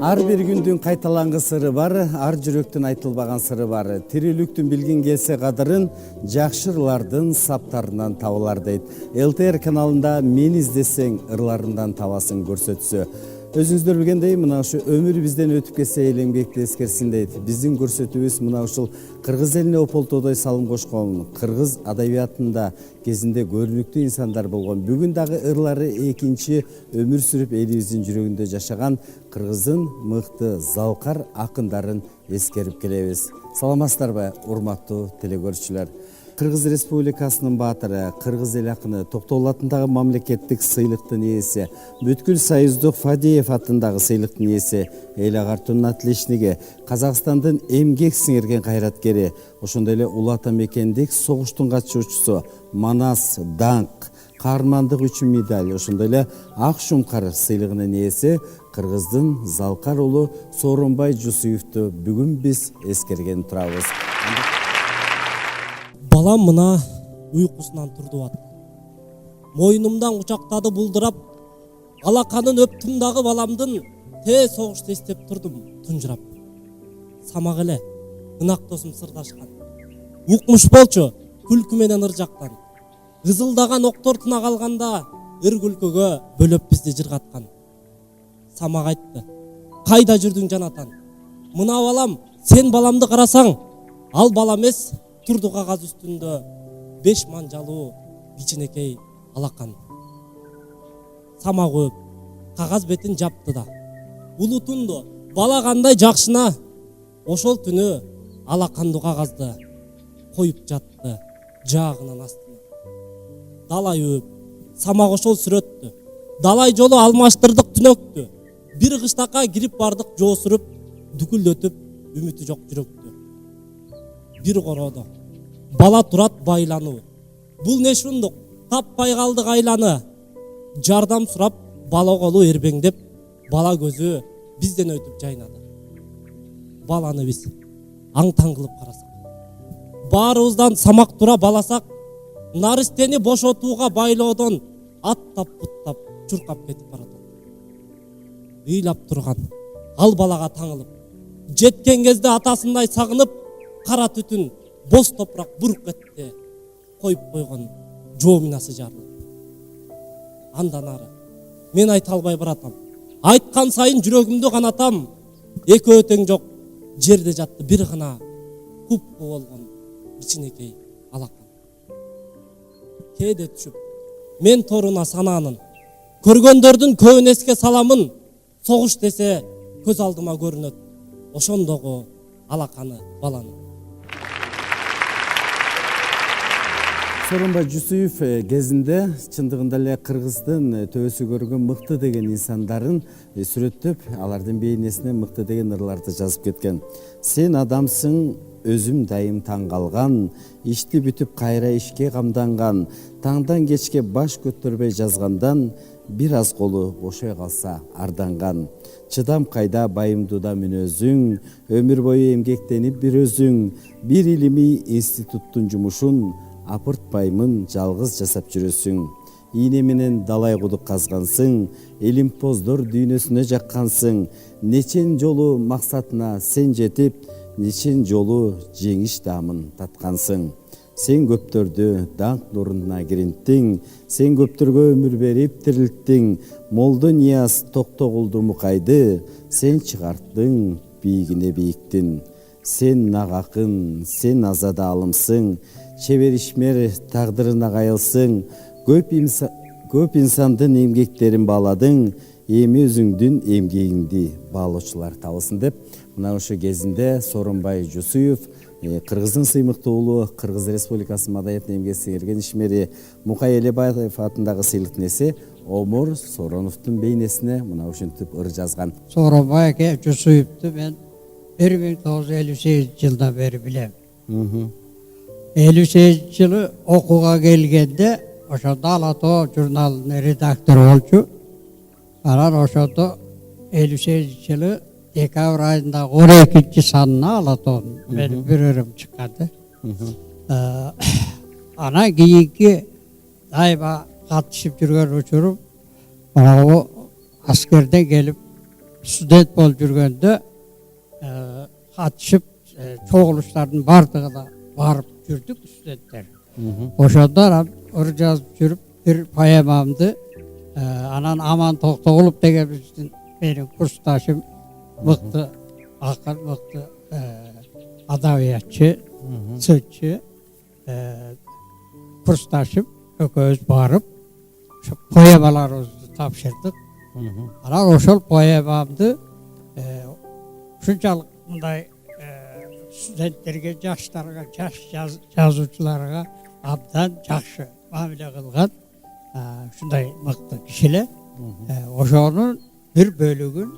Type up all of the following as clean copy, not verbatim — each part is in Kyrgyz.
Ар бир күндүн кайталангы сыры бар, ар жүрөктүн айтылбаган сыры бар. Тирүүлүктүн билгин келсе кадырын жакшы ырлардын саптарынан табылар дейт. ЛТР каналында Мен издесең ырларынан табасын көрсөтсө. Өзүңүздөр билгендей, мына ушу өмүр бизден өтүп кетсе эл эмгекти эскерсин дейт. Биздин көрсөтүүбүз мына ушул кыргыз элине ополтодой салым кошкон, кыргыз адабиятында кезинде көрүнүктүү инсандар болгон, бүгүн дагы ырлары экинчи өмүр сүрүп элибиздин жүрөгүндө жашаган кыргыздын мыкты залкар акындарын эскерип келебиз. Саламатсыздарбы, урматтуу телекөрүүчүлөр. Кыргыз Республикасынын баатыры, кыргыз эл акыны, Токтогул атындагы мамлекеттик сыйлыктын ээси, Бүткүл Союздук Фадеев атындагы сыйлыктын ээси, эл агартуунун отличниги, Казакстандын эмгек сиңирген кайраткери, ошондой эле Улуу Ата мекендик согуштун катышуучусу, Манас, даңк, каармандык үчүн медаль, ошондой эле Ак Шумкар сыйлыгынын ээси кыргыздын залкар уулу Сооронбай Жусуевду бүгүн биз эскерген турабыз. Балам мына уйкусунан турду ат. Мойнумдан кучактады булдырап, алаканын өптүм дагы баламдын тээ согушту эстеп турдум тунжурап. Самак эле, ынак досум сырдашкан. Укмуш болчу, күлкү менен ыр жактан. Кызылдаган октор тына калганда, ыр күлкөгө бөлөп бизди жыргаткан. Самак айтты: "Кайда жүрдүң жанатан? Мына балам, сен баламды карасаң, ал бала эмес, турду кагаз үстүндө 5 манжалуу кичинекей алакан." Самак өп, кагаз бетин жапты да, улутунду бала кандай жакшына, ошол түнү алаканду кагазды коюп жатты жаагынын астына. Далай өп, самак ошол сүрөттү, далай жолу алмаштырдык түнөктү, бир кыштакка кирип бардык жоо сүрүп, дүкүлдөтүп үмүтү жок жүрөктү. Бир короодо бала турат байлануу, бул не шундук, таппай калдык айланы. Жардам сурап бала колу эрбеңдеп, бала көзү бизден өтүп жайнады. Баланы биз аң таң кылып карасак, баарыбыздан самак тура баласак, наристени бошотууга байлоодон аттап буттап чуркап кетип баратат. Ыйлап турган ал балага таңылып, жеткен кезде атасындай сагынып, кара түтүн боз топурак бурк этти коюп койгон жоо минасы жарылып. Андан ары мен айта албай баратам. Айткан сайын жүрөгүмдү канатам. Экөө тең жок жерде жатты бир гана купку болгон кичинекей алакан. Кээде түшүп мен торуна санаанын, көргөндөрдүн көбүн эске саламын. Согуш десе көз алдыма көрүнөт ошондогу алаканы баланы. Сооронбай Жусуев кезинде чындыгында эле Кыргыздын төбөсү көргөн мыкты деген инсандарын сүрөттөп, алардын бейнесине мыкты деген ырларды жазып кеткен. Сен адамсың, өзүм дайым таң калган, ишти бүтүп кайра ишке камданган, таңдан кечке баш көтөрбөй жазгандан, бир аз колу бошой калса арданган. Чыдам кайда байымдууда мүнөзүң, өмүр бою эмгектенип бир өзүң, бир илимий институттун жумушун апыртпаймын жалгыз жасап жүрөсүң. Ийне менен далай кудук казгансың, элимпоздор дүйнөсүнө жаккансың, нечен жолу максатына сен жетип, нечен жолу жеңиш даамын таткансың. Сен көптөрдү даңк нуруна киринттиң, сен көптөргө өмүр берип тирилттиң, Молдо Нияз Токтогулду Мукайды сен чыгарттың, бийигине бийиктин. Сен нак акын, сен азада алымсың, чебер ишмер тагдырына кайылсың, көп инсандын эмгектерин бааладың, эми өзүңдүн эмгегиңди баалоочулар табылсын деп, мына ошо кезинде Сооронбай Жусуев Кыргыздын сыймыктуу уулу, Кыргыз Республикасынын маданиятына эмгек сиңирген ишмери Мукай Элебаев атындагы сыйлыктын ээси Омур Соороновдун бейнесине мына ушинтип ыр жазган. Сооронбай аке Жусуевду мен 1958 жылдан бери билем. 58 жылы окууга келгенде ошондо Ала Тоо журналынын редактору болчу. Анан ошондо 58 жылы декабрь айындагы 12 санына Ала Тоонун менин бир өрөм чыкканды. Анан кийинки дайыма катышып жүргөн учурум анагы аскерден келип студент болуп жүргөндө катышып чогулуштардын бардыгына барып жүрдүк студенттер. Ошондо анан ыр жазып жүрүп бир поэмамды анан Аман Токтогулов деген биздин менин курсташым мыкты акын, мыкты адабиятчы, сөзчү курсташым экөөбүз барып ошо поэмаларыбызды тапшырдык. Анан ошол поэмамды ушунчалык мындай студенттерге, жаштарга, жаш жазуучуларга абдан жакшы мамиле кылган ушундай мыкты кишилер. Ошонун бир бөлүгүн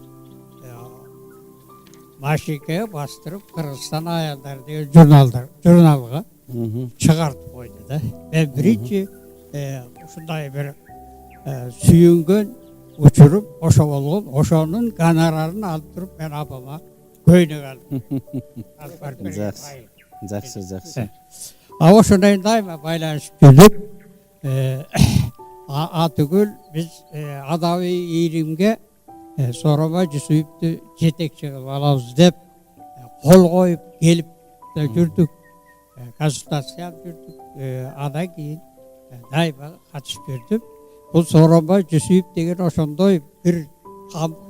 машинкага бастырып Кыргызстан аялдары деген журналга чыгартып койду да. Мен биринчи ушундай бир сүйүнгөн учурум ошо болгон. Ошонун гонорарын алып туруп мен апама көйнөк алдым. Жакшы. Ошондой дайыма байланышып жүрдүк. Атүгүл биз адабий ийримге Сооронбай Жусуевду жетекчи кылып алабыз деп кол коюп келип жүрдүк. Консультация алып жүрдүк. Андан кийин дайыма катышып жүрдүм. Бул Сооронбай Жусуев деген ошондой бир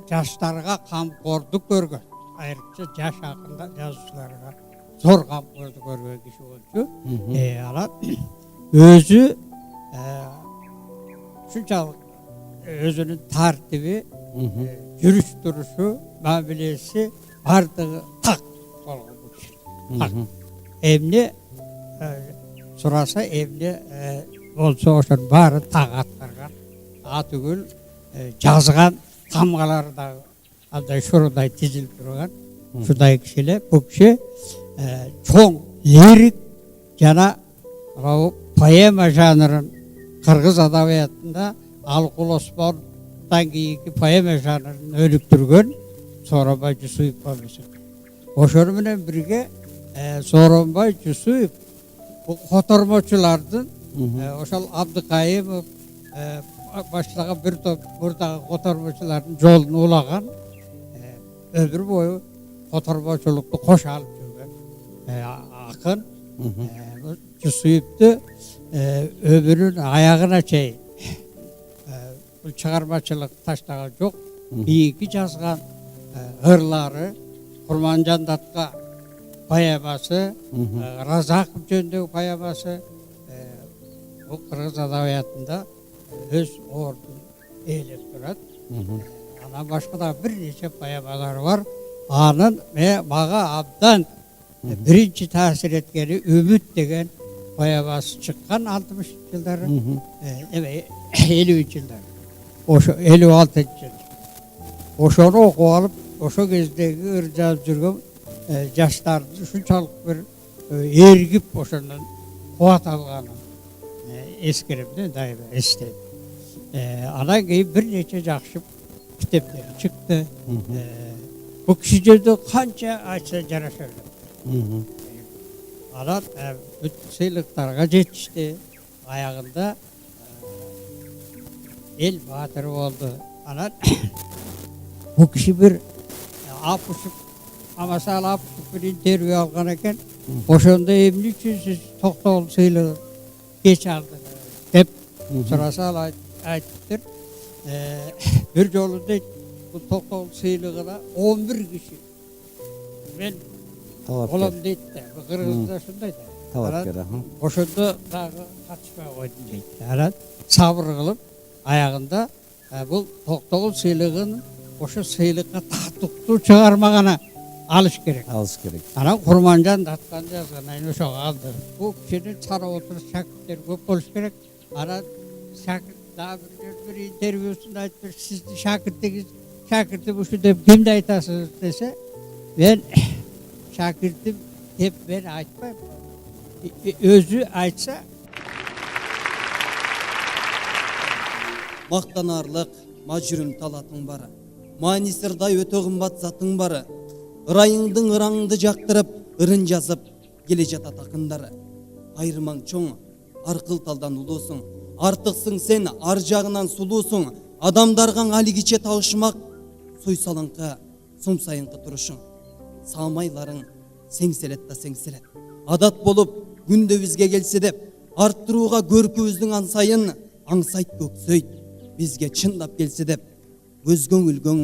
жаштарга камкордук көргөн, айрыкча жаш акындар, жазуучуларга зор камкордук көргөн киши болчу. Анан өзү ушунчалык өзүнүн тартиби, жүрүш турушу, мамилеси бардыгы так болгон киши. Эмне сураса, эмне болсо ошонун баарын так аткарган. Атүгүл жазган тамгалары дагы андай шурундай тизилип турган ушундай кишилер. Бул киши чоң лирик жана поэма жанрын кыргыз адабиятында Алкул Осмондон кийинки поэма жанрын өнүктүргөн Сооронбай Жусуев болмосун. Ошону менен бирге Сооронбай Жусуев бул котормочулардын Ошол Абдыкайымов баштаган бир топ мурдагы котормочулардын жолун улаган, өмүр бою котормочулукту кош алып жүргөн акын. Жусуевду өмүрүнүн аягына чейин бул чыгармачылык таштаган жок. Бийики жазган ырлары, Курманжан Датка поэмасы, Разаков жөнүндөгү поэмасы бул кыргыз адабиятында өз ордун ээлеп турат. Анан башка да бир нече поэмалары бар. Анын мага абдан биринчи таасир эткени Үмүт деген поэмасы чыккан 60 жылдары, 50 жылдары. Ошо 56 жыл. Ошону окуп алып, ошо кездеги ыр жазып жүргөн жаштарды ушунчалык бир эргип ошондон кубат алганын эскеримде дайыма эстейм. Анан кийин бир нече жакшы китептер чыкты. Бул киши жөнүндө канча айтса жараша берет. Анан бүт сыйлыктарга жетишти. Аягында эл баатыры болду. Анан бул киши бир Апушев, Амасал Апушев бир интервью алган экен. Ошондо эмне үчүн сиз Токтогул сыйлыгын кеч алдыңыз деп сураса ал айтыптыр. Бир жолу дейт, бул Токтогул сыйлыгына 11 киши мен болом дейт да. Кыргызда ушундай да. Талапкер. Ошондо дагы катышпай койдум дейт. Анан сабыр кылып аягында бул Токтогул сыйлыгын ошо сыйлыкка татыктуу чыгармагана алыш керек. Анан Курманжан Даткан жазган айын ошого алды. Бул кишинин сара отуруш шакирттери көп болуш керек. Анан шакирт дагы бир интервьюсунда айтып, сиздин шакиртим ушу деп кимди айтасыз десе, мен шакиртим деп мен айтпайм. Өзү айтса мактанарлык мажүрүм талатың бары, маанисирдай өтө кымбат затың бары, ырайыңдың ыраңды жактырып, ырын жазып келе жатат акындары. Айырмаң чоң, аркыл талдан улуусуң, артыксың сен, ар жагынан сулуусуң, адамдарга али киче табышмак, суйсалаңкы, сумсайыңкы турушуң. Саамайларың сеңселет да сеңселет. Адат болуп, күндө бизге келсе деп, арттырууга көркүбүздүн ансайын, аңсайт көксөйт, бизге чындап келсе деп, өзгөң үлгөң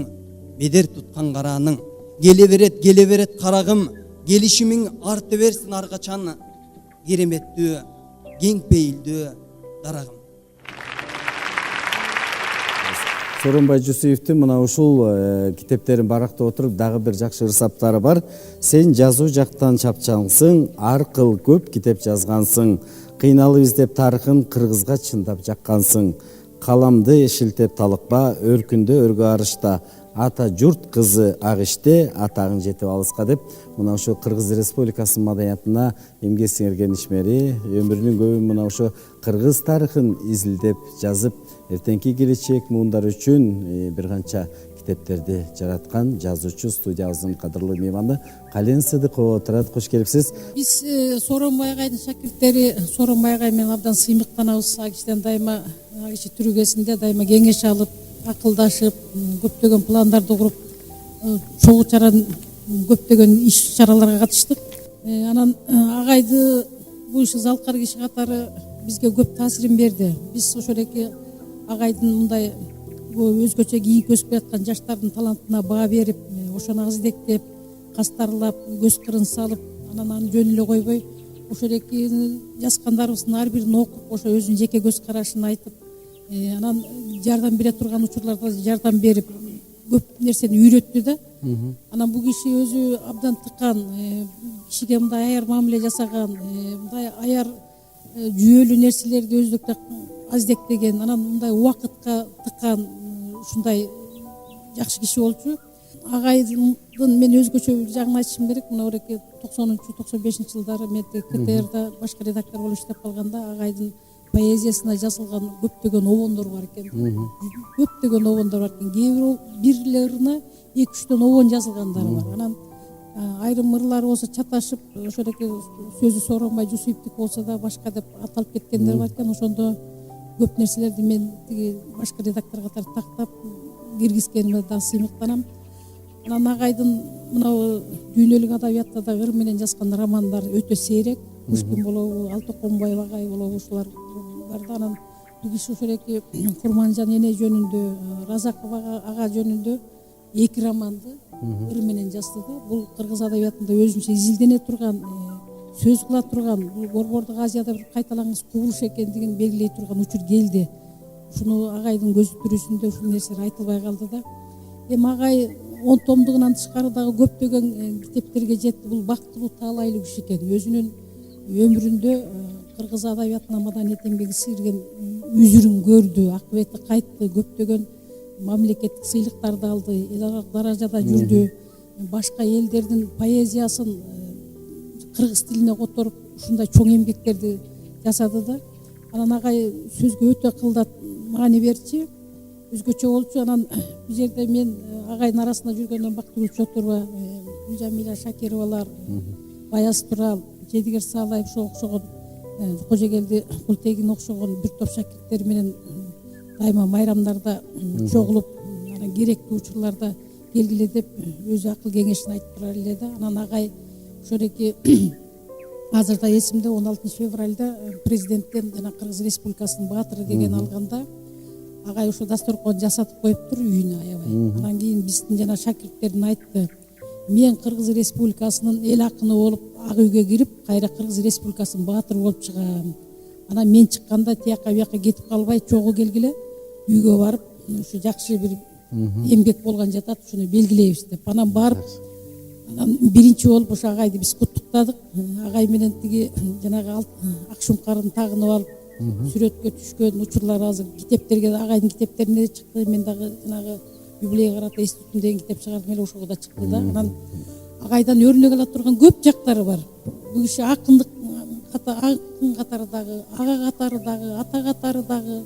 бедер туткан карааның, келе берет карагым, келишимиң арты берсин аркачан, кереметтүү, кең пейилдүү дарагым. Сооронбай Жусуевдин мына ушул китептерин барактап отуруп дагы бир жакшы ырсаптары бар. Сен жазуу жактан чапчаңсың, аркыл көп китеп жазгансың. Кыйналып издеп тарыхын кыргызга чындап жаккансың. Каламды шилтеп талыкпа, өркүндө өргө арышта. Ата журт кызы ак иште, атагың жетип алыска деп, мына ошо Кыргыз Республикасынын маданиятына эмгек сиңирген ишмери өмүрүнүн көбүн мына ошо кыргыз тарыхын изилдеп жазып, эртеңки келечек муундар үчүн бир канча китептерди жараткан жазуучу студиябыздын кадырлуу мейманы Кален Сыдыкова отурат. Кош келипсиз. Биз Сооронбай агайдын шакирттери, Сооронбай агай менен абдан сыймыктанабыз. Ак кишиден дайыма, ак киши түрүгесинде дайыма кеңеш алып, акылдашып, көптөгөн пландарды куруп, чогуу чаран көптөгөн иш чараларга катыштык. Анан агайды бул иши залкар киши катары бизге көп таасирин берди. Биз ошол эки агайдын мындай өзгөчө кийик өсүп жаткан жаштардын талантына баа берип, ошону аздектеп, кастарлап, көз кырын салып, анан аны жөн эле койбой, ошол эки жазгандарыбыздын ар бирин окуп, ошо өзүнүн жеке көз карашын айтып, анан жардам бере турган учурларда жардам берип, көп нерсени үйрөттү да. Анан бул киши өзү абдан тыккан, кишиге мындай аяр мамиле жасаган, мындай аяр жүйөлүү нерселерди өздүктө аздектеген, анан мындай убакытка тыккан, ушундай жакшы киши болчу. Агайдын мен өзгөчө бир жагын айтышым керек. Мына ореке 90-95 жылдары мен КТРда башкы редактор болуп иштеп калганда агайдын поэзиясына жазылган көптөгөн обондор бар экен. Көптөгөн обондор бар экен. Кээ бирлерine 2-3 обон жазылгандары бар. Анан Айрым ырлары болсо чаташып ошондоки сөзү Сооронбай Жусуповдук болсо да башка деп аталып кеткендер бар экен. Ошондо көп нерселерди мен тиги башкы редактор катары тактап киргизгениме да сыймыктанам. Анан агайдын мынау дүйнөлүк адабиятта да ыр менен жазган романдары өтө сейрек. Пушкин болобу, Алтыкомбаев агай болобу, ушулар бар да. Анан бул киши ошолеки Курманжан эне жөнүндө, Разаков ага жөнүндө 2 романды ыр менен жазды да. Бул кыргыз адабиятында өзүнчө изилдене турган, сөз кыла турган, бул Борбордук Азияда бир кайталангыс кубулуш экендигин белгилей турган учур келди. Ушуну агайдын көзү тирүүсүндө ушул нерселер айтылбай калды да. Эми агай 10 томдугунан тышкары дагы көптөгөн китептерге жетти. Бул бактылуу таалайлуу киши экен. Өзүнүн өмүрүндө кыргыз адабиятына маданият эмгеги сіңирген үзүрүн көрдү, акыбети кайтты, көптөгөн мамлекеттик сыйлыктарды алды, эл аралык даражада жүрдү. Башка элдердин поэзиясын кыргыз тилине которуп ушундай чоң эмгектерди жасады да. Анан агай сөзгө өтө кылдат маани берчи, өзгөчө болчу. Анан бул жерде мен агайдын арасында жүргөндөн Бактыгүл Чотурба, Гүлжамиля Шакировалар, Баяз Турал, Жедигер Саалаев окшогон, Кожегелди Култегин окшогон бир топ шакирттер менен дайыма майрамдарда чогулуп, анан керектүү учурларда келгиле деп өзү акыл кеңешин айтып турар эле да. Анан агай ошолеки азырда эсимде 16 февралда президенттен жана Кыргыз Республикасынын баатыры деген алганда агай ошо дасторкон жасатып коюптур үйүнө аябай. Анан кийин биздин жана шакирттердин айтты: мен Кыргыз Республикасынын эл акыны болуп ак үйгө кирип, кайра Кыргыз Республикасынын баатыры болуп чыгам. Анан мен чыкканда тияка бияка кетип калбай чогуу келгиле, үйгө барып ушу жакшы бир эмгек болгон жатат, ушуну белгилейбиз деп. Анан барып, анан биринчи болуп ошо агайды биз куттуктадык. Агай менен тиги жанагы ак шумкарын тагынып алып сүрөткө түшкөн учурлар азыр китептерге, агайдын китептерине чыкты. Мен дагы жанагы Юбилей Карата институтун деген китеп чыгардым эле, ошого да чыкты да. Анан агайдан өрнөк ала турган көп жактары бар. Бул киши акындык катары дагы, ага катары дагы, ата катары дагы,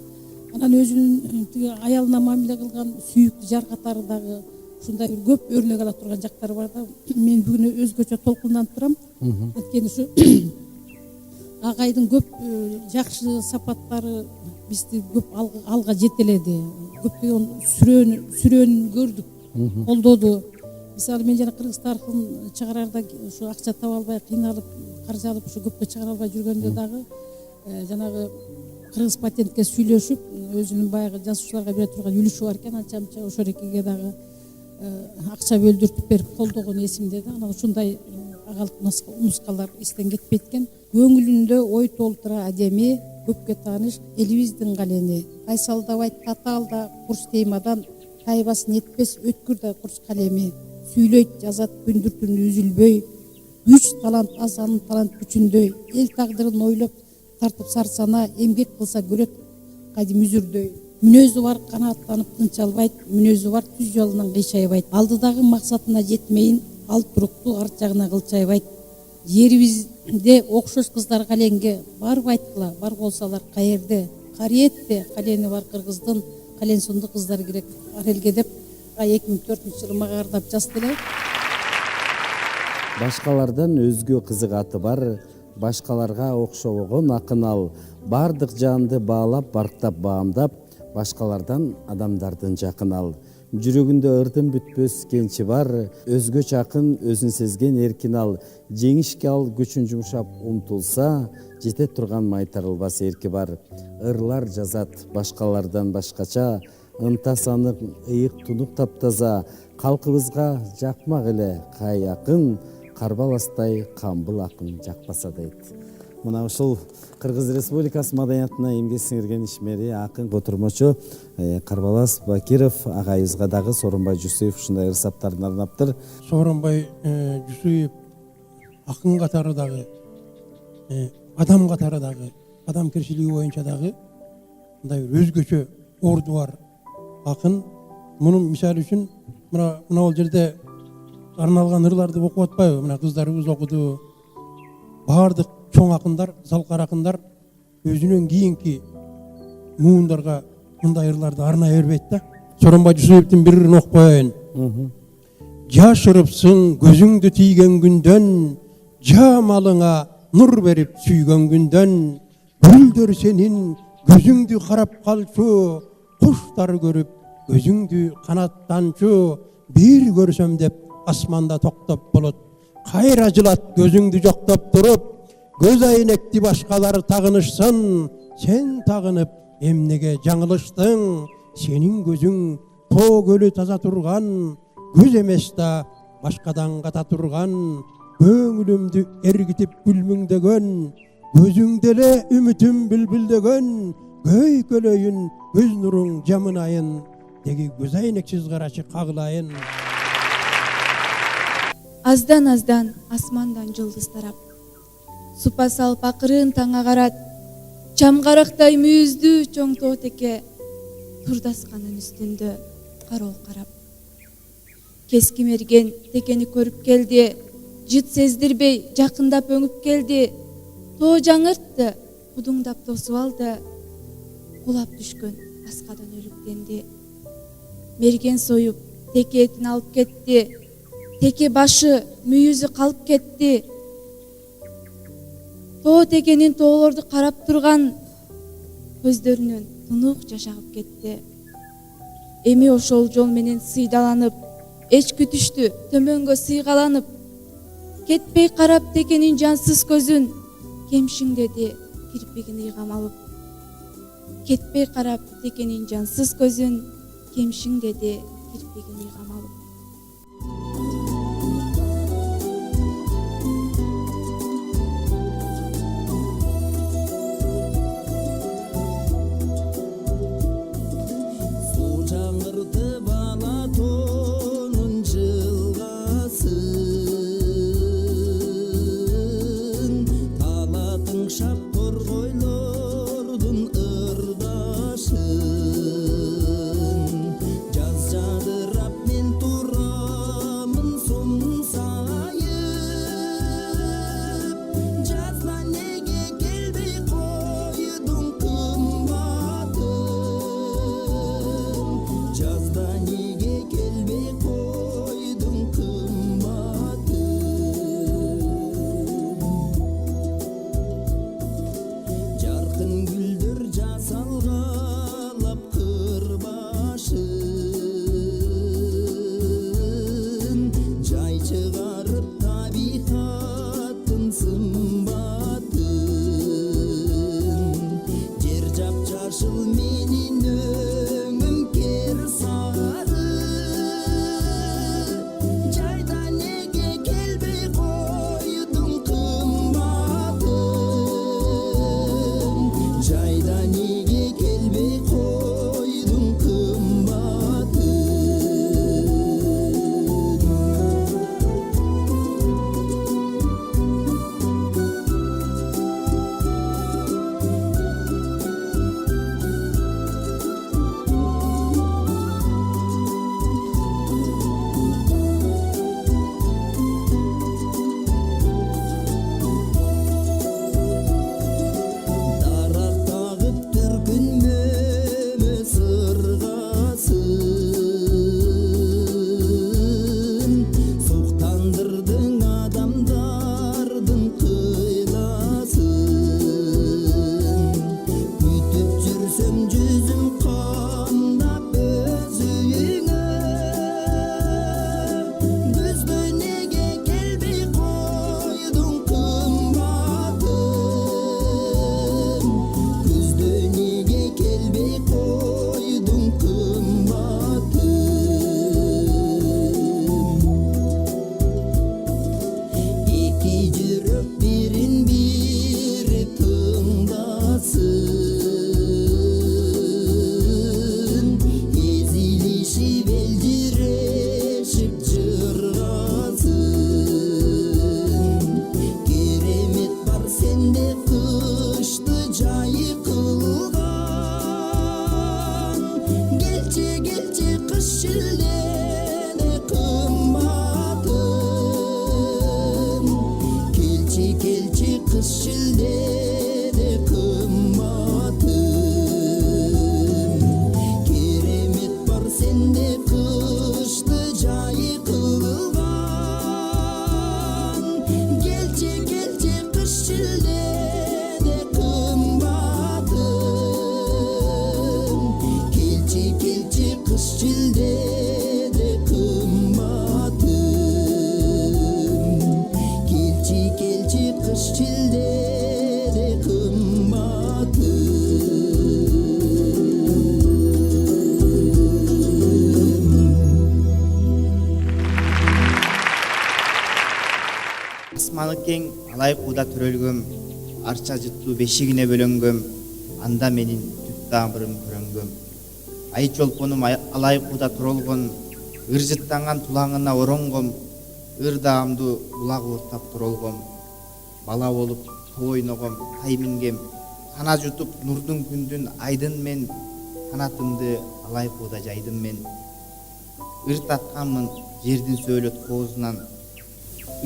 анан өзүнүн тиги аялына мамиле кылган сүйүктүү жар катары дагы ушундай бир көп өрнөк ала турган жактары бар да. Мен бүгүн өзгөчө толкунданып турам. Анткени ушу агайдын көп жакшы сапаттары бизди көп алга жетеледи. Көптөгөн сүрөөнүн көрдүк, колдоду. Мисалы мен жана кыргыз тарыхын чыгарарда ушу акча таба албай кыйналып, каржы алып ушу көпкө чыгара албай жүргөндө дагы жанагы кыргыз патентке сүйлөшүп, өзүнүн баягы жазуучуларга бере турган үлүшү бар экен. Анча-мынча ошорекиге дагы акча бөлдүртүп берип колдогон эсимде да. Анан ушундай агалык нускалар эстен кетпейт экен. Көңүлүндө ой толтура адеми, көпкө тааныш элибиздин калени. Кайсалдабайт татаалда курс теймадан, тайбасын этпес өткүр да курс калеми. Сүйлөйт жазат күндүртүн үзүлбөй, күч талант аз анын талант күчүндөй. Эл тагдырын ойлоп тартып сарсана, эмгек кылса көрөт кадим үзүрдөй. Мүнөзү бар канааттанып тынчалбайт, мүнөзү бар түз жолунан кыйшайбайт. Алдыдагы максатына жетмейин, ал турукту арт жагына кылчайбайт. Жерибизде окшош кыздар каленге барып айткыла, бар болсалар каерде. Кариетте калени бар кыргыздын, кален сунду кыздар керек ар элге деп 2004-жылы мага ардап жазды эле. Башкалардан өзгө кызыгаты бар, башкаларга окшобогон акын ал. Бардык жанды баалап, барктап баамдап, башкалардан адамдардын жакын ал. Жүрөгүндө ырдын бүтпөс кенчи бар, өзгөчө акын, өзүн сезген эркин ал. Жеңишке ал күчүн жумшап умтулса, жете турган майтарылбас эрки бар. Ырлар жазат башкалардан башкача, ынтасаны ыйык тунук таптаза. Калкыбызга жакмак эле кай акын, карбаластай камбыл акын жакпаса дейт. Мына ушул Кыргыз Республикасы маданиятына эмгек сиңирген ишмери, акын, котурмочу Карбалас Бакиров агайыбызга дагы Сооронбай Жусуев ушундай ырсаптарын арнаптыр. Сооронбай Жусуев акын катары дагы, адам катары дагы, адамкерчилиги боюнча дагы мындай бир өзгөчө орду бар акын. Мунун мисалы үчүн мына бул жерде арналган ырларды окуп атпайбы? Мына кыздарыбыз окуду. Баардык чоң акындар, залкар акындар өзүнөн кийинки муундарга мындай ырларды арнай бербейт да. Сооронбай Жусуевдин бир ырын окуп коеюн. жашырыпсың көзүңдү тийген күндөн, жамалыңа нур берип сүйгөн күндөн. Гүлдөр сенин көзүңдү карап калчу, куштар көрүп көзүңдү канаттанчу. Бир көрсөм деп асманда токтоп болот, кайра жылат көзүңдү жоктоп туруп. Көз айнекти башкалар тагынышсын, сен тагынып эмнеге жаңылыштың? Сенин көзүң тоо көлү таза турган, көз эмес да башкадан ката турган. Көңүлүмдү эргитип күлмүңдөгөн, көзүңдө эле үмүтүм бүлбүлдөгөн. Көйкөлөйүн көз нуруң жамынайын, деги көз айнексиз карачы кагылайын. Аздан асмандан жылдыз тарап, супа салып акырын таңга карат, чамгарактай мүйүздүү чоң тоо теке турдасканын үстүндө кароо карап. Кескимерген текени көрүп келди, жыт сездирбей жакындап өңүп келди. Тоо жаңыртты, кудуңдап тосуп алды, кулап түшкөн аскадан өлүктенди. Мерген союп теке этин алып кетти, теке башы мүйүзү калып кетти. Тоо текенин тоолорду карап турган көздөрүнөн тунук жаш агып кетти. Эми ошол жол менен сыйдаланып, эч күтүштү төмөнгө сыйгаланып, кетпей карап текенин жансыз көзүн, кемшиңдеди кирпигин ыйгам алып. Кетпей карап текенин жансыз көзүн, кемшиңдеди кирпигин ыйгам алып. келчи кыш жилдеде кымбатым келчи кыш жилдеде кымбатым асманы кең алайык ууда төрөлгөм арча жыттуу бешигине бөлөнгөм анда менин түп тамырым көрөнгөм ай чолпонум алайык ууда туролгон ыржыттанган тулаңына оронгом ырдаамду булак ууртап туролгом бала болуп тоо ойногом тай мингем кана жутуп нурдун күндүн айдын мен канатымды алайык ууда жайдым мен ыр татканмын жердин сөөлөт коозунан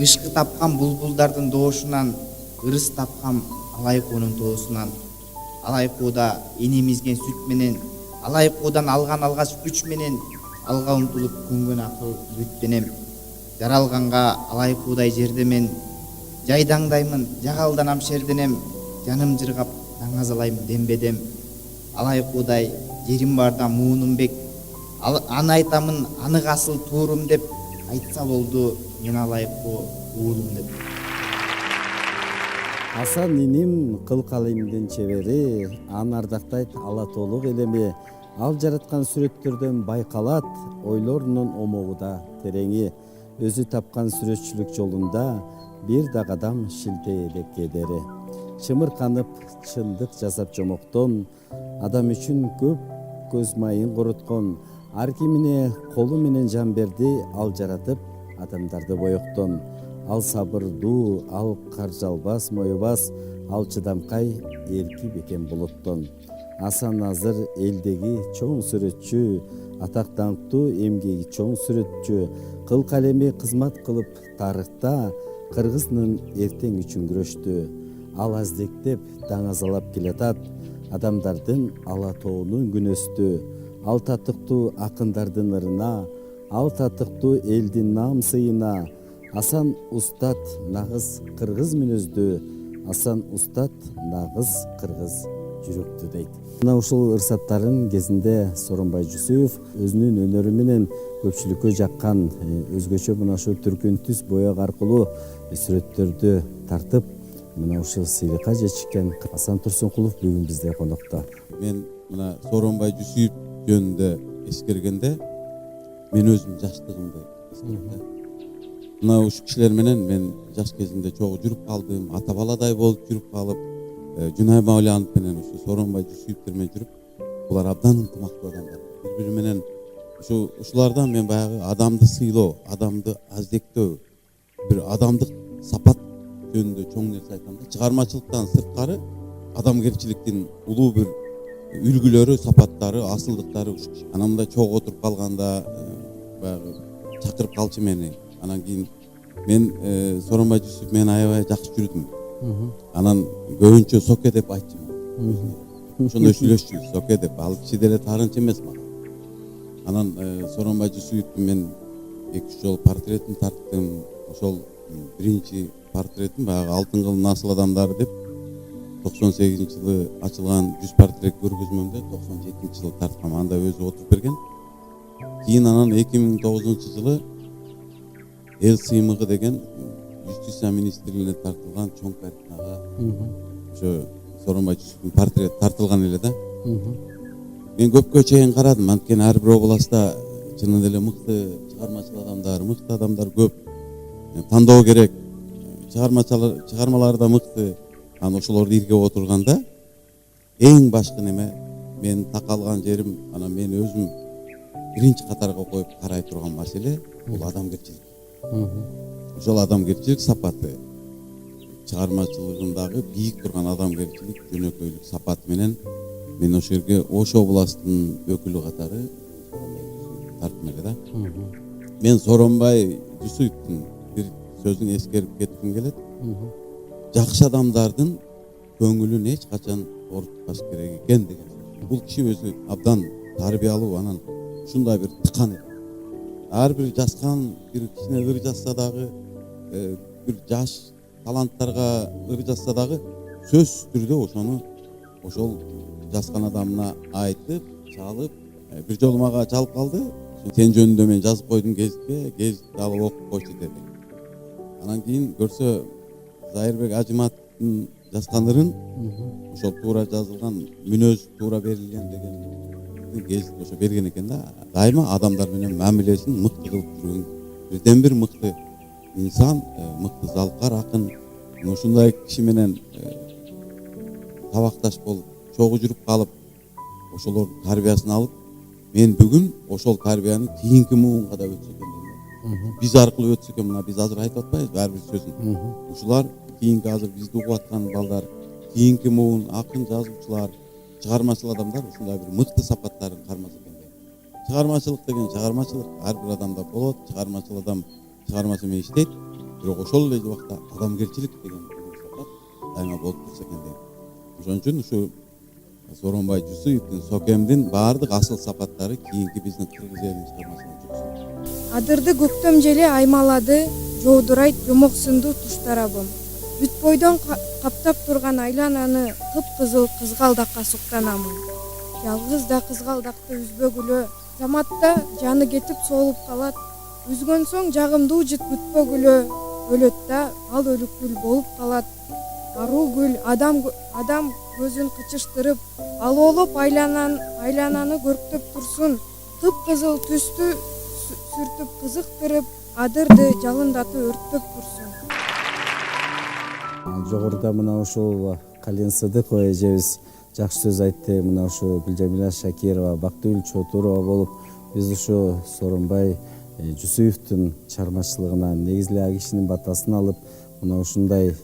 ышкы тапкан булбулдардын доошунан ырыс тапкам алайык уунун тоосунан алайык ууда энемизген сүт менен алайык уудан алган алгач күч менен алга умтулуп көнгөн акыл бүттенем жаралганга алайык уудай жерде мен жайдаңдаймын жагалданам шерденем жаным жыргап даңазалайм дембедем алайык уудай жерим барда муунум бек аны айтамын анык асыл туурум деп айтса болду мен алайыктуу уулум деп Асан иним кыл калемдин чебери, аны ардактайт ала тоолук элеми, ал жараткан сүрөттөрдөн байкалат ойлорунун омогу да тереңи, өзү тапкан сүрөтчүлүк жолунда бир да кадам шилтей элек кедери. Чымырканып чындык жасап жомоктон, адам үчүн көп көз майын куруткон, ар кимине колу менен жан берди, ал жаратып адамдарды боектон. Ал сабырдуу, ал каржалбас, моюбас, ал чыдамкай эрки бекен булуттон. Асан азыр элдеги чоң сүрөтчү, атак даңктуу эмгеги чоң сүрөтчү, кыл калеми кызмат кылып тарыхта кыргыздын эртең үчүн күрөштү. Ал аздектеп даңазалап келатат, адамдардын ала тоонун күнөстү. Ал татыктуу акындардын ырына, ал татыктуу элдин наамсыйына. Асан устат нагыз кыргыз мүнөздүү, Асан устат нагыз кыргыз жүрөктүү дейт. Мына ушул ырсаттарын кезинде Сооронбай Жусуев өзүнүн өнөрү менен көпчүлүккө жаккан өзгөчө мына ушу түркүн түс бояк аркылуу сүрөттөрдү тартып, мына ушул сыйлыкка жетишкен Асан Турсункулов бүгүн бизде конокто. Мен мына Сооронбай Жусуев жөнүндө эскергенде мен өзүм жаштыгымды эскертем. Мына ушул кишилер менен мен жаш кезимде чогуу жүрүп калдым, ата баладай болуп жүрүп калып, Жунай Мавлянов менен ушу Сооронбай Жусуевтер менен жүрүп, булар абдан ынтымактуу адамдар. Бири менен ушулардан мен баягы адамды сыйлоо, адамды аздектөө, бир адамдык сапат жөнүндө чоң нерсе айтам да. Чыгармачылыктан сырткары адамгерчиликтин улуу бир үлгүлөрү, сапаттары, асылдыктары ушу. Анан мындай чогуу отуруп калганда баягы чакырып калчу мени. Анан кийин мен Сооронбай Жусуев менен аябай жакшы жүрдүм. Анан көбүнчө соке деп айтчу. Ошондой сүйлөшчүбүз, соке деп. Ал киши деле таарынча эмес мага. Анан Сооронбай Жусуевдин мен 2-3 жолу портретин тарттым. Ошол биринчи портретим баягы алтын кылым асыл адамдары деп 98-жылы ачылган 100 портрет көргөзмөмдө 97-жылы тарткам. Анда өзү отуруп берген. Кийин анан 2009-жылы эл сыймыгы деген юстиция министрлигине тартылган чоң картинага ошо Сооронбай Жусуевдин портрети тартылган эле да. Мен көпкө чейин карадым, анткени ар бир областта чынын эле мыкты чыгармачыл адамдар, мыкты адамдар көп. Тандоо керек. Чыгармалары да мыкты. Анан ошолорду иргеп отурганда эң башкы неме мен такалган жерим, анан мен өзүм биринчи катарга коюп карай турган маселе бул адамгерчилик. Ошол адамгерчилик сапаты, чыгармачылыгындагы бийик турган адамгерчилик, жөнөкөйлүк сапаты менен мен ошол жерге Ош областынын өкүлү катары тарттым эле да. Мен Сооронбай Жусуевдин бир сөзүн эскерип кетким келет. Жакшы адамдардын көңүлүн эч качан оорутпаш керек экен деген. Бул киши өзү абдан тарбиялуу, анан ушундай бир тыкан. Ар бир жазган бир кишине ыр жазса дагы, бир жаш таланттарга ыр жазса дагы сөзсүз түрдө ошону ошол жазган адамына айтып, чалып, бир жолу мага чалып калды. Сен жөнүндө мен жазып койдум гезитке алып окуп койчу деди. Анан кийин көрсө Зайырбек Ажыматовдун жазганырын ошол туура жазылган, мүнөз туура берилген деген гезит ошо берген экен да. Дайыма адамдар менен мамилесин мыкты кылып жүргөн бирден бир мыкты инсан, мыкты залкар акын. Ушундай киши менен сабакташ болуп, чогуу жүрүп калып, ошолордун тарбиясын алып, мен бүгүн ошол тарбияны кийинки муунга да өтсө экен дейм. Биз аркылуу өтсө экен, мына биз азыр айтып атпайбызбы ар бир сөзүн. Ушулар кийинки азыр бизди угуп аткан балдар, кийинки муун, акын, жазуучулар, чыгармачыл адамдар ушундай бир мыкты сапаттарын кармаса экен дейм. Чыгармачылык деген чыгармачылык ар бир адамда болот, чыгармачыл адам чыгармасы менен иштейт, бирок ошол эле убакта адамгерчилик деген сапат дайыма болуп турса экен дейм. Ошон үчүн ушу Сооронбай Жусуевдин, Сокемдин баардык асыл сапаттары кийинки биздин кыргыз элинин чыгармасына жүрсүн. Адырды көктөм желе аймалады, жоодурайт жомоксунду туштарабым. Бүт бойдон каптап турган айлананы кып-кызыл кызгалдакка суктанамын. Жалгыз да кызгалдакты үзбөгүлө, заматта жаны кетип соолуп калат. Үзгөн соң жагымдуу жыт бүтпөгүлө, өлөт да ал өлүкүл болуп калат. Аруу гүл адам көзүн кычыштырып, алоолоп айлананы көрктөп турсун. Кып-кызыл түстү сүртүп кызыктырып, адырды жалындатып өрттөп турсун. Жогоруда мына ушул Кален Сыдыкова эжебиз жакшы сөз айтты. Мына ушу Гүлжамила Шакирова, Бактыгүл Чотурова болуп, биз ушу Сооронбай Жусуевдин чыгармачылыгынан негизи эле кишинин батасын алып, мына ушундай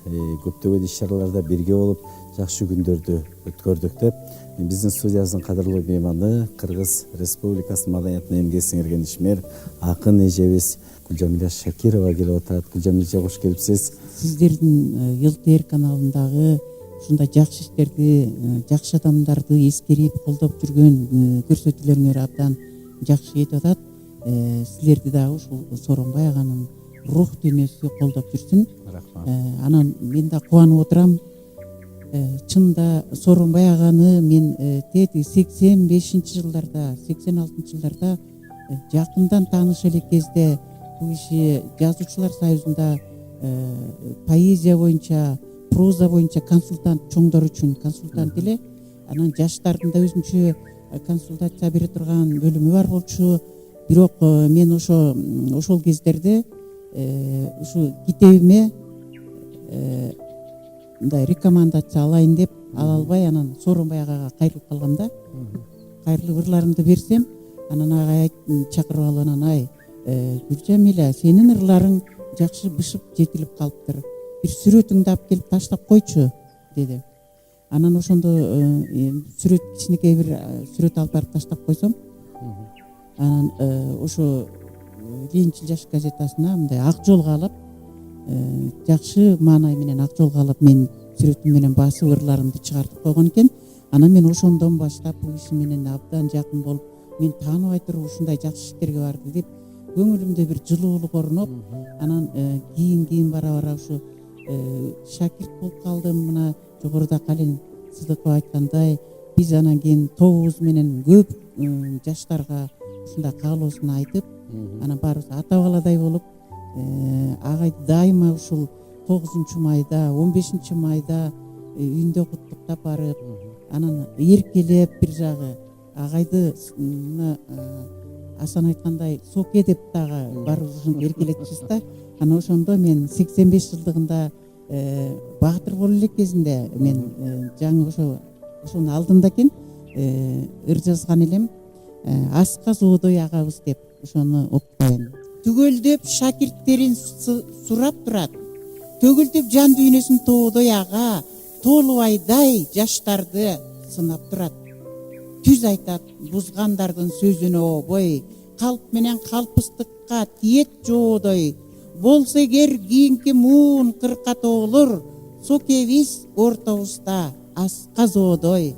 көптөгөн иш-чараларда бирге болуп, жакшы күндөрдү өткөрдүк деп. Биздин студиябыздын кадырлуу мейманы Кыргыз Республикасынын маданиятына эмгеги сиңирген ишмер, акын эжебиз Гүлжамила Шакирова келип атат. Гүлжамила эже, кош келипсиз. Сиздердин ЛТР каналындагы ушундай жакшы иштерди, жакшы адамдарды эскерип колдоп жүргөн көрсөтүүлөрүңөр абдан жакшы кетип атат. Силерди дагы ушул Сооронбай аганын рух дүйнөсү колдоп жүрсүн. Рахмат. Анан мен да кубанып отурам. Чында Сооронбай аганы мен 85-ci жылдарда, 86-cı жылдарда жакындан тааныш эле кезде бул киши Жазуучулар союзунда поэзия боюнча, проза боюнча консультант, чоңдор үчүн консультант эле. Анан жаштардын да өзүнчө консультация бере турган бөлүмү бар болчу. Бирок мен ошол кездерде ушу китебиме мындай рекомендация алайын деп ала албай, анан Сооронбай агага кайрылып калгам да. Кайрылып ырларымды берсем, анан ага чакырып алып, анан Гүлжамила, сенин ырларың жакшы бышып жетилип калыптыр. Бир сүрөтүңдү алып келип таштап койчу деди. Анан ошондо сүрөт, кичинекей бир сүрөт алып барып таштап койсом, анан ошо Ленинчил жаш газетасына мындай ак жолго алып, жакшы маанай менен ак жолго алып, мен сүрөтүм менен басып ырларымды чыгартып койгон экен. Анан мен ошондон баштап бул киши менен абдан жакын болуп, мен тааныбай туруп ушундай жакшы иштерге барды деп көңүлүмдө бир жылуулук орноп, анан кийин бара ушу шакирт болуп калдым. Мына жогоруда Кален Сыдыкова айткандай, биз анан кийин тобубуз менен көп жаштарга ушундай каалоосун айтып, анан баарыбыз ата баладай болуп, агайды дайыма ушул 9-майда, 15-майда үйүндө куттуктап барып, анан эркелеп бир жагы агайды Асан айткандай соке деп дагы барыбыз ушинтип эркелетчүбүз да. Анан ошондо мен 85 жылдыгында баатыр болуу элек кезинде мен жаңы ошонун алдында экен ыр жазган элем. Аска Зоодой агабыз деп ошону окуп коеюн. Түгөлдөп шакирттерин сурап турат. Төгүлтүп жан дүйнөсүн Тоодой ага, Толубайдай жаштарды сынап турат. Түз айтат бузгандардын сөзүнө обой, калп менен калпыстыкка тиет жоодой. Болсо эгер кийинки муун кырка тоолор, сокебиз ортобузда аска Зоодой.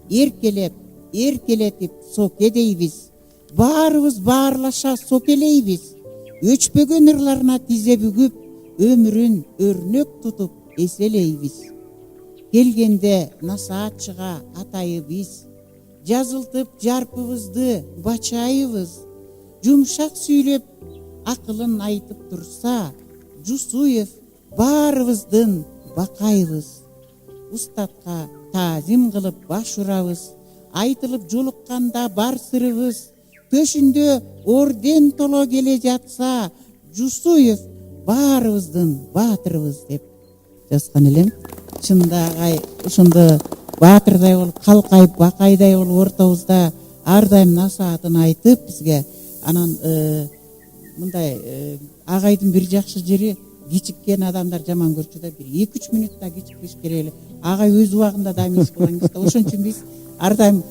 Эркелетип соке дейбиз. Баарыбыз баарлаша сокелейбиз. Өчпөгөн ырларына тизе бүгүп, өмүрүн өрнөк тутуп эселейбиз. Келгенде насаатчыга атайыбыз, жазылтып жарпыбызды бачайыбыз, жумшак сүйлөп акылын айтып турса, Жусуев баарыбыздын бакайыбыз. Устатка таазим кылып баш урабыз, айтылып жолукканда бар сырыбыз, көшүндө орден толо келе жатса, Жусуев баарыбыздын баатырыбыз деп жазган элем. Чында агай ушунду баатырдай болуп, калкайып, бакайдай болуп ортобузда ар дайым насаатын айтып бизге. Анан мындай агайдын бир жакшы жери, кичиккен адамдар жаман көрчү да, бир 2-3 минутта кичикпеш керек эле. Агай өз убагында да эмес кылган кезде, ошон үчүн биз ар дайым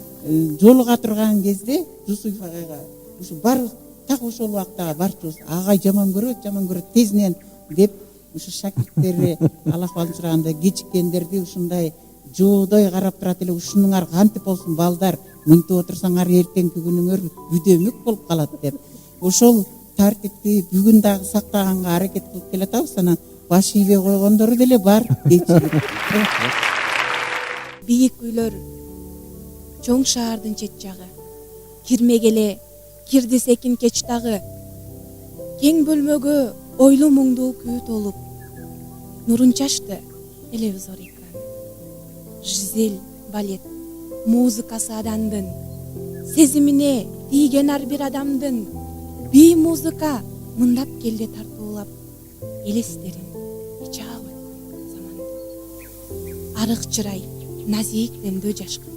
жолуга турган кезде Жусуев агайга ушу барыбыз так ошол убакта барчубуз. Агай жаман көрөт тезинен деп ушу шакирттери Аллах баарын сураганда кичиккендерди ушундай жоодой карап турат эле. Ушунуңар кантип болсун балдар, мынтип отурсаңар эртеңки күнүңөр бүдөмүк болуп калат деп. Ошол тартипти бүгүн дагы сактаганга аракет кылып келатабыз. Анан баш ийбей койгондору деле бар. Бийик үйлөр, чоң шаардын чет жагы, кирмегеле кирди секин кеч дагы, кең бөлмөгө ойлуу муңдуу күү толуп, нурун чачты телевизор экраны. Жизель, балет, музыкасы адандын, сезимине тийген ар бир адамдын, бий музыка мындап келди тартуулап, элестерин чаап өткөн заманды. Арык чырай, назиктендүү жашкын.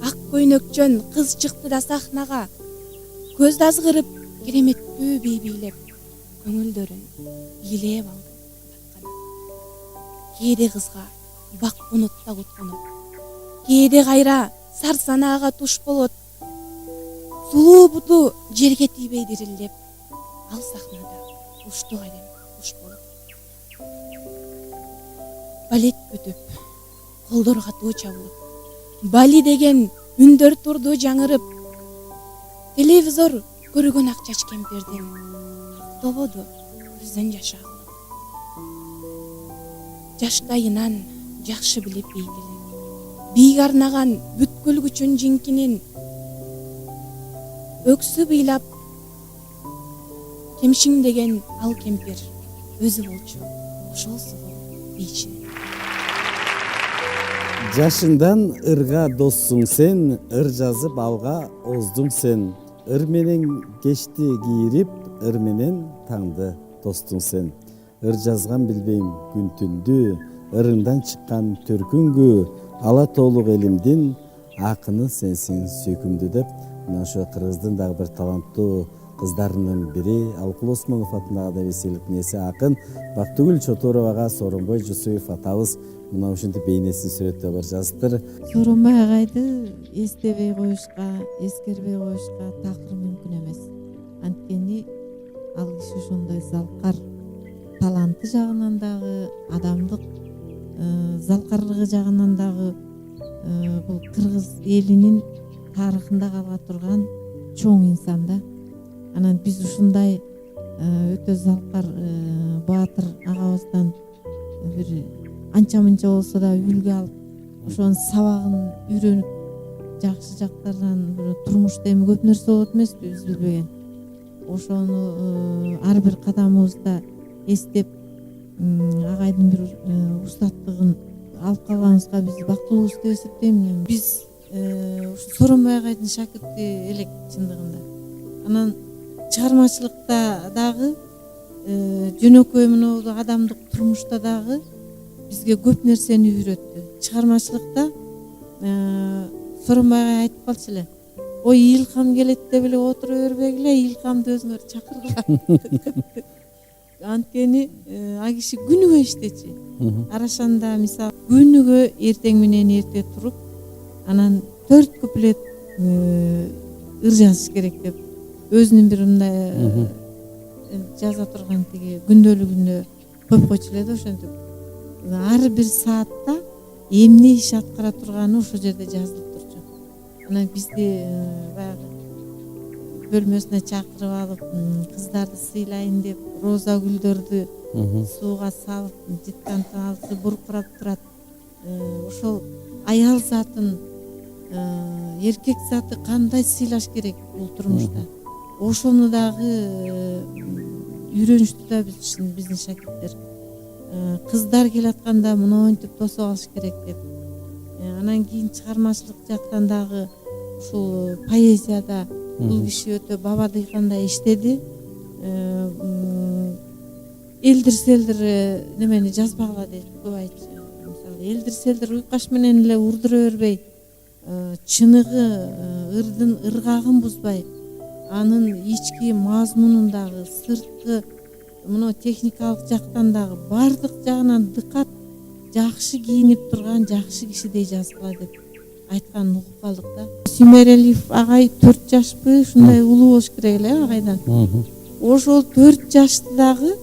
Ак көйнөкчөн кыз чыкты да сахнага, көздү азгырып, кереметтүү бий бийлеп, көңүлдөрүн бийлеп алды. Кээде кызга бак конутта кутконот, кээде кайра сарсанаага туш болот, сулуу буту жерге тийбей дирилдеп, ал сахнада уштук айдем уш болуп. Балет бүтүп, колдор катуу чабылып, бали деген үндөр турду жаңырып, телевизор көргөн ак чач кемпирдин тободу көздөн жаш агылып. Жаштайынан жакшы билип бий тилин, бийге арнаган бүткүл күчүн жинкинин, өксү ыйлап кемшиңдеген ал кемпир өзү болчу ошол сугу бийчин. Жашыңдан ырга доссуң сен, ыр жазып алга оздуң сен. Ыр менен кечти кийирип, ыр менен таңды тостуң сен. Ыр жазган билбейм күн түндү, ырыңдан чыккан төркүнгү, ала тоолук элимдин акыны сенсиң сүйкүмдү деп, мына ошо Кыргыздын дагы бир таланттуу кыздарынын бири Алкул Осмонов атындагы адаби сыйлыктын ээси акын Бактыгүл Чотуровага Сооронбай Жусуев атабыз мына ушинтип бейнесин сүрөттөп бар жазыптыр. Сооронбай агайды эстебей коюшка, эскербей коюшка такыр мүмкүн эмес. Анткени ал киши ошондой залкар таланты жагынан дагы, адамдык залкарлыгы жагынан дагы бул кыргыз элинин тарыхында кала турган чоң инсан да. Анан биз ушундай өтө залкар баатыр агабыздан бир анча мынча болсо да үлгү алып, ошонун сабагын үйрөнүп, жакшы жактарынан турмушта эми көп нерсе болот эмеспи биз билбеген. Ошону ар бир кадамыбызда эстеп, агайдын бир устаттыгын алып калганыбызга биз бактылуубуз деп эсептейм. Биз Сооронбай агайдын шакирти элек чындыгында. Анан чыгармачылыкта дагы, жөнөкөй мүнөдө адамдык турмушта дагы бизге көп нерсени үйрөттү. Чыгармачылыкта Сооронбай агай айтып калчу эле, ой илкам келет деп эле отура бербегиле, илкамды өзүңөр чакыргыла. Анткени а киши күнүгө иштечи. Арашанда мисалы күнүгө эртең менен эрте туруп, анан 4 куплет ыр жазыш керек деп өзүнүн бир мындай жаза турган тиги күндөлүгүндө коюп койчу эле да. Ошентип ар бир саатта эмне иш аткара турганы ошол жерде жазылып турчу. Анан бизди баягы бөлмөсүнө чакырып алып, кыздарды сыйлайын деп, роза гүлдөрдү сууга салып, жыткан таалысы буркурап турат. Ошол аял затын эркек заты кандай сыйлаш керек бул турмушта. Ошону дагы үйрөнүштү да биздин шакирттер. Кыздар келатканда монтип тосуп алыш керек деп. Анан кийин чыгармачылык жактан дагы ушул поэзияда бул киши өтө баба дыйкандай иштеди. Элдир селдир немени жазбагыла дейт көп айтчу. Мисалы элдир селдир уйкаш менен эле урдура бербей, чыныгы ырдын ыргагын бузбай, анын ички мазмунун дагы, сырткы мына техникалык жактан дагы баардык жагынан дыкат жакшы кийинип турган жакшы кишидей жазгыла деп айтканын угуп калдык да. Сүймерелиев агай 4 жашпы, ушундай улуу болуш керек эле агайдан. Ошол 4 жашты дагы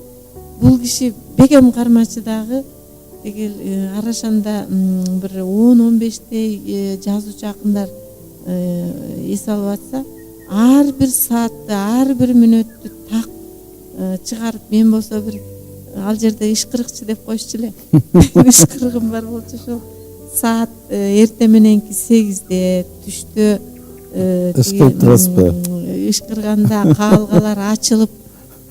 бул киши бегем кармачы дагы тегил арашанда бир 10-15 жазуучу акындар эс алып атса, ар бир саатты, ар бир мүнөттү так чыгарып, мен болсо бир ал жерде ишкырыкчы деп коюшчу эле. Ишкырыгым бар болчу, ошол саат эрте мененки 8-де, түштө ышкырып турасызбы? Ишкырганда каалгалар ачылып,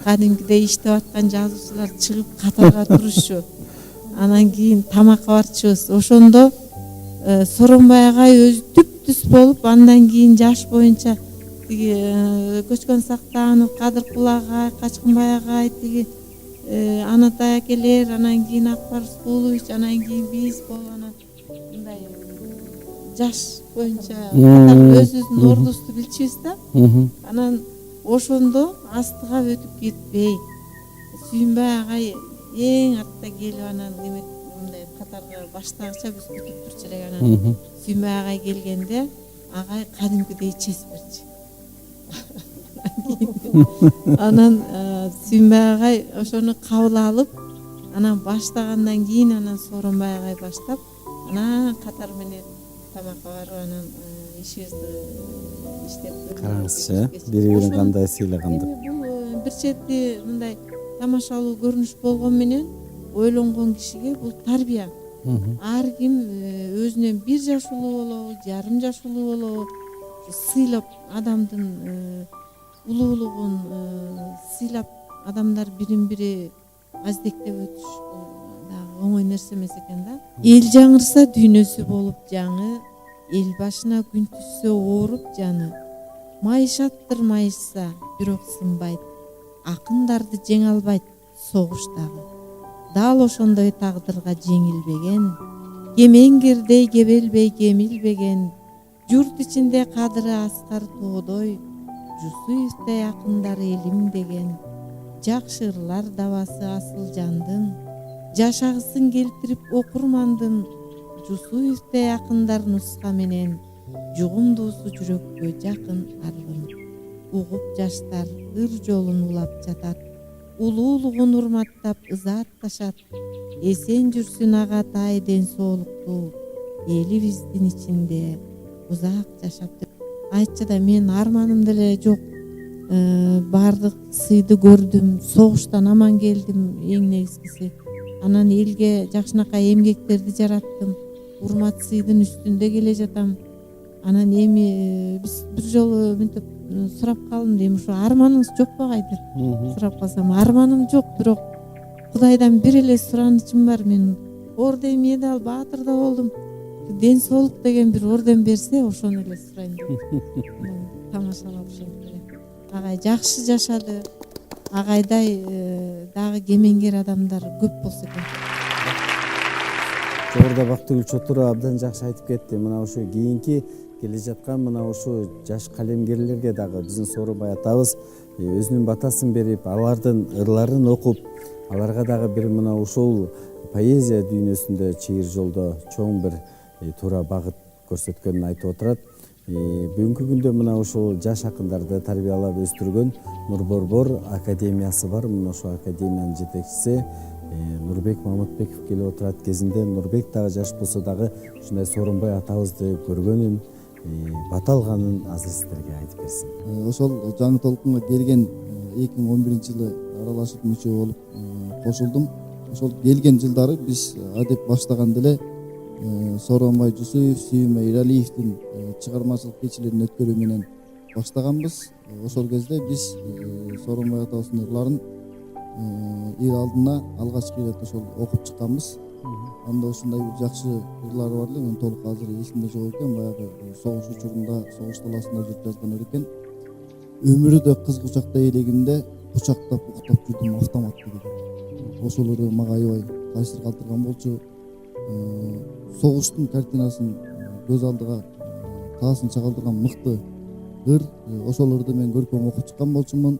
кадимкидей иштеп аткан жазуучулар чыгып катарга турушчу. Анан кийин тамакка барчубуз. Ошондо Сооронбай агай өзү түп-түз болуп, андан кийин жаш боюнча тиги Көчкөн Сактанов, Кадыркул агай, Качкынбай агай, тиги Анатай акелер, анан кийин Акбар Рыскулович, анан кийин биз болуп, анан мындай жаш боюнча өзүбүздүн ордубузду билчүбүз да. Анан ошондо астыга өтүп кетпей, Сүйүнбай агай эң артта келип, анан демек мындай катарга баштагыча биз күтүп турчу элек. Анан Сүйүнбай агай келгенде агай кадимкидей честь берчү. Анан Сүйүнбай агай ошону кабыл алып, анан баштагандан кийин анан Сооронбай агай баштап, анан катар менен тамакка барып, анан ишибизди иштеп Караңызчы, бири-бирин кандай сыйлаганды. Бул бир чети мындай тамашалуу көрүнүш болгон менен ойлонгон кишиге бул тарбия. Ар ким өзүнөн 1 жаш улуу болобу, жарым жаш улуу болобу, сыйлап адамдын улуулугун сыйлап, адамдар бирин-бири аздектеп өтүш дагы оңой нерсе эмес экен да. Эл жаңырса дүйнөсү болуп жаңы, эл башына күн түссө ооруп жаны. Майышаттыр майышса, бирок сынбайт. Акындарды жеңе албайт согуштагы. Дал ошондой тагдырга жеңилбеген, кемеңгердей кебелбей кемилбеген, журт ичинде кадыры аскар тоодой, Жусуевдей акындары элимдеген, жакшы ырлар дабасы асыл жандын, жашагысын келтирип окурмандын, Жусуевдей акындар нуска менен, жугумдуусу жүрөккө жакын аргын. Угуп жаштар ыр жолун улап жатат, улуулугун урматтап ызаатташат. Эсен жүрсүн агатай ден соолуктуу, элибиздин ичинде узак жашап. Айтчы да, мен арманым деле жок. Бардык сыйды көрдүм, согуштан аман келдим, эң негизгиси. Анан элге жакшынакай эмгектерди жараттым, урмат сыйдын үстүндө келе жатам. Анан эми биз бир жолу мынтип сурап калдым, дейм, ушу арманыңыз жокпу агайды? Сурап калсам, арманым жок, бирок Кудайдан бир эле суранычым бар. Мен орден, медаль, баатыр да болдум. Ден соолук деген бир орден берсе, ошону эле сурайм деп. Тамашалап ошентип. Агай жакшы жашады. Агайдай дагы кемеңгер адамдар көп болсо экен. Жогоруда Бактыгүл Чотурова абдан жакшы айтып кетти. Мына ошо кийинки келе жаткан мына ошо жаш калемгерлерге дагы биздин Сооронбай атабыз өзүнүн батасын берип, алардын ырларын окуп, аларга дагы бир мына ушул поэзия дүйнөсүндө чыйыр жолдо чоң бир туура багыт көрсөткөнүн айтып отурат. Бүгүнкү күндө мына ушул жаш акындарды тарбиялап өстүргөн Нурборбор академиясы бар. Мына ошол академиянын жетекчиси Нурбек Мамытбеков келип отурат. Кезинде Нурбек дагы жаш болсо дагы ушундай Сооронбай атабызды көргөнүн, бата алганын азыр сиздерге айтып берсин. Ошол жаңы толкунга келген 2011-жылы аралашып мүчө болуп кошулдум. Ошол келген жылдары биз адеп баштаганда эле Сооронбай Жусуев, Сүйүнбай Иралиевдин чыгармачылык кечилерин өткөрүү менен баштаганбыз. Ошол кезде биз Сооронбай атабыздын ырларын эл алдына алгачкы ирет ошол окуп чыкканбыз. Анда ушундай бир жакшы ырлары бар эле, мен толук азыр эсимде жок экен. Баягы согуш учурунда, согуш таласында жүрүп жазган экен. Өмүрүдө кыз кучактай элегинде кучактап уктап жүрдүм автомат деген. Ошол ыры мага аябай таасир калтырган болчу. Согуштун картинасын көз алдыга таасын чагылдырган мыкты ыр. Ошол ырды мен көркөм окуп чыккан болчумун.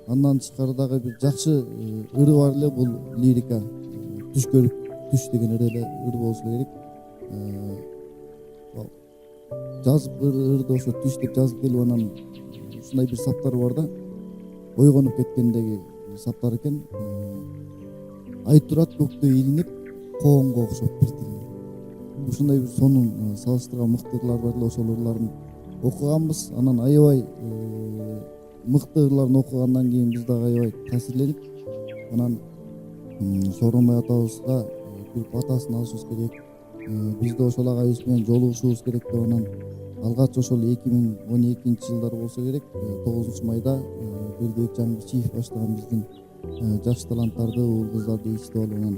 Андан тышкары дагы бир жакшы ыры бар эле, бул лирика. Түш көрүп түш деген ыр болсо керек. Жазып ырды ошо түш деп жазып келип, анан ушундай бир саптары бар да, ойгонуп кеткендеги саптар экен. Ай турат көктө илинип, коомго окшоп бир тилинип. Ушундай бир сонун салыштырган мыкты ырлар бар эле, ошол ырларын окуганбыз. Анан аябай мыкты ырларын окугандан кийин биз дагы аябай таасирленип, анан Сооронбай атабызга бир батасын алышыбыз керек. Биз да ошол агайыбыз менен жолугушубуз керек деп, анан алгач ошол 2012-жылдары болсо керек, 9 майда Бердибек Жаңбырчиев баштаган биздин жаш таланттарды, уул кыздарды ичтип алып, анан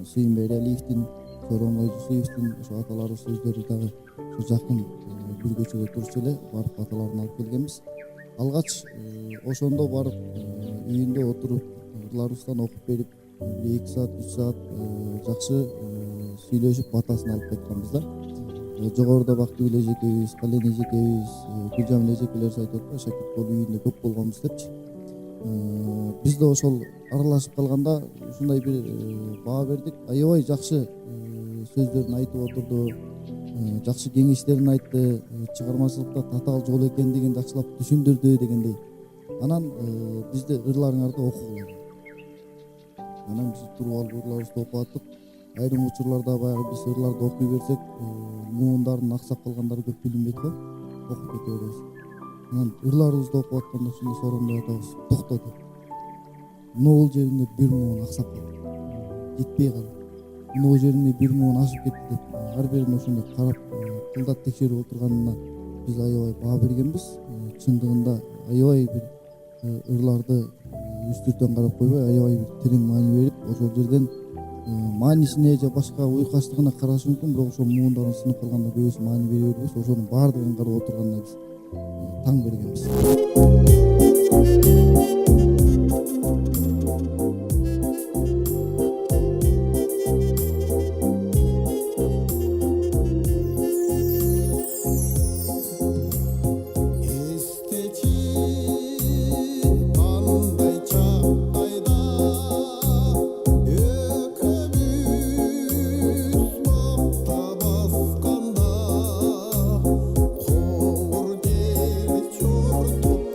Сүйүнбай Иралиевдин, Сооронбай Жусуевдин ошо аталары сөздөрү дагы ошо жакын бир көчөдө турчу эле барып аталарын алып келгенбиз. Алгач ошондо барып үйүндө отуруп ырларыбыздан окуп берип 2 саат 3 саат жакшы сүйлөшүп батасын алып кайтканбыз да. Жогоруда Бактыгүл эжекебиз, Кален эжекебиз, Гүлжамил эжекелер айтып атпайбы, шакирт болуп үйүндө көп болгонбуз депчи. Биз да ошол аралашып калганда ушундай бир баа бердик. Аябай жакшы сөздөрүн айтып отурду, жакшы кеңештерин айтты, чыгармачылыкта татаал жол экендигин жакшылап түшүндүрдү дегендей. Анан бизде ырларыңарды окугула. Анан биз туруп алып ырларыбызды окуп аттык. Айрым учурларда баягы биз ырларды окуй берсек, муундардын аксап калгандары көп билинбейт го, окуп кете беребиз. Анан ырларыбызды окуп атканда ушундай Сооронбай атабыз токтоду. Могул жериңде бир муун аксап калды, жетпей калды. Могул жериңде бир муун ашып кетти деп, ар бирин ошондой карап, кылдат текшерип отурганына биз аябай баа бергенбиз. Чындыгында аябай бир ырларды үстүртөн карап койбой, аябай бир терең маани берип, ошол жерден маанисине же башка уйкаштыгына карашы мүмкүн, бирок ошол муундарын сынып калганда көбүсү маани бере бербейбиз. Ошонун баардыгын карап отурганына биз таң бергенбиз. Çortup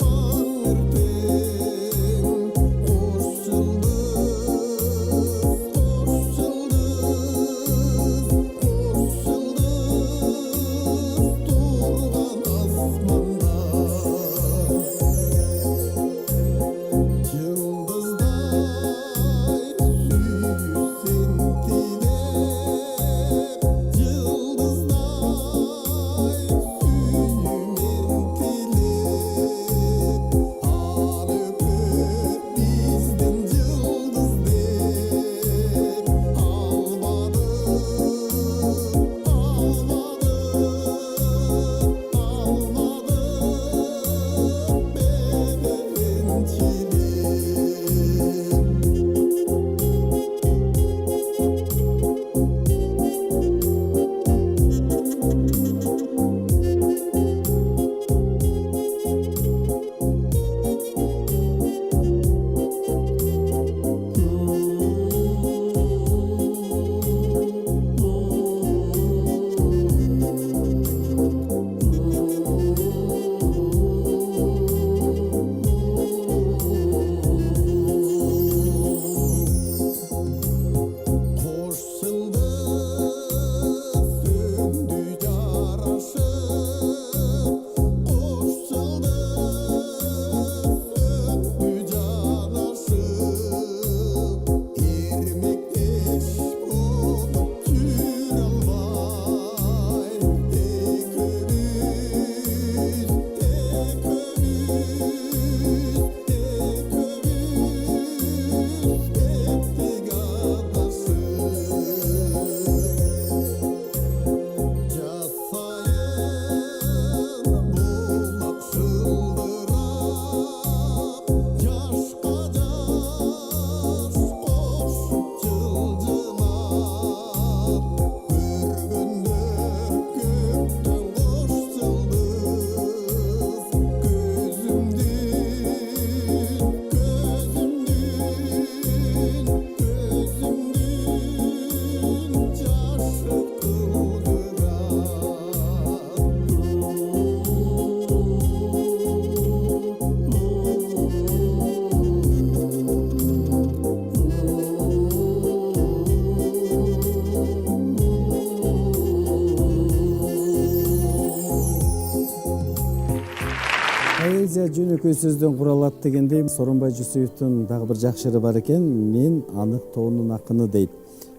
поэзия жөнөкөй сөздөн куралат дегендей Сооронбай Жусуевдун дагы бир жакшы ыры бар экен. Мен анык тоонун акыны дейт.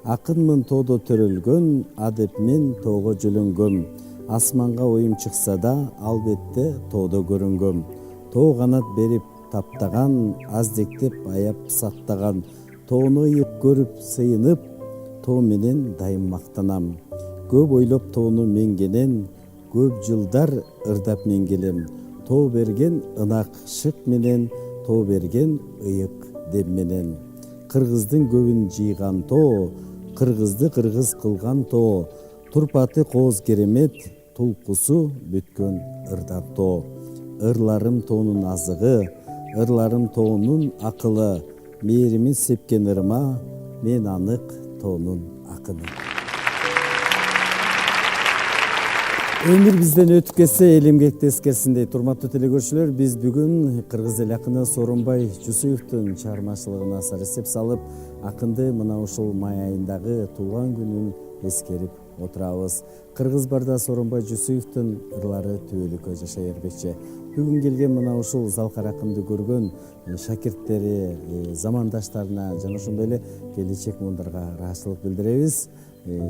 Акынмын тоодо төрөлгөн, адеп мен тоого жөлөнгөм. Асманга оюм чыкса да, албетте тоодо көрүнгөм. Тоо канат берип таптаган, аздектеп аяп саттаган. Тоону ыйык көрүп сыйынып, тоо менен дайым мактанам. Көп ойлоп тоону менгенен, көп жылдар ырдап мен келем. Тоо берген ынак шык менен, тоо берген ыйык дем менен. Кыргыздын көбүн жыйган тоо, кыргызды кыргыз кылган тоо. Турпаты кооз керемет, тулкусу бүткөн ырдан тоо. Ырларым тоонун азыгы, ырларым тоонун акылы. Мээрими сепкен ырыма, мен анык тоонун акыны. Өмүр бизден өтүп кетсе, эл эмгекти эскерсин дейт. Урматтуу телекөрүүчүлөр, биз бүгүн кыргыз эл акыны Сооронбай Жусуевдун чыгармачылыгына аса эсеп салып, акынды мына ушул май айындагы туулган күнүн эскерип отурабыз. Кыргыз барда Сооронбай Жусуевдун ырлары түбөлүккө жашай бермекчи. Бүгүн келген мына ушул залкар акынды көргөн шакирттери, замандаштарына жана ошондой эле келечек муундарга ыраазычылык билдиребиз.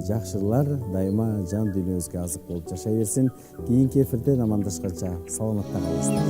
Жакшылар дайыма жан дүйнөбүзгө азык болуп жашай берсин. Кийинки эфирден амандашканча саламатта калыңыздар.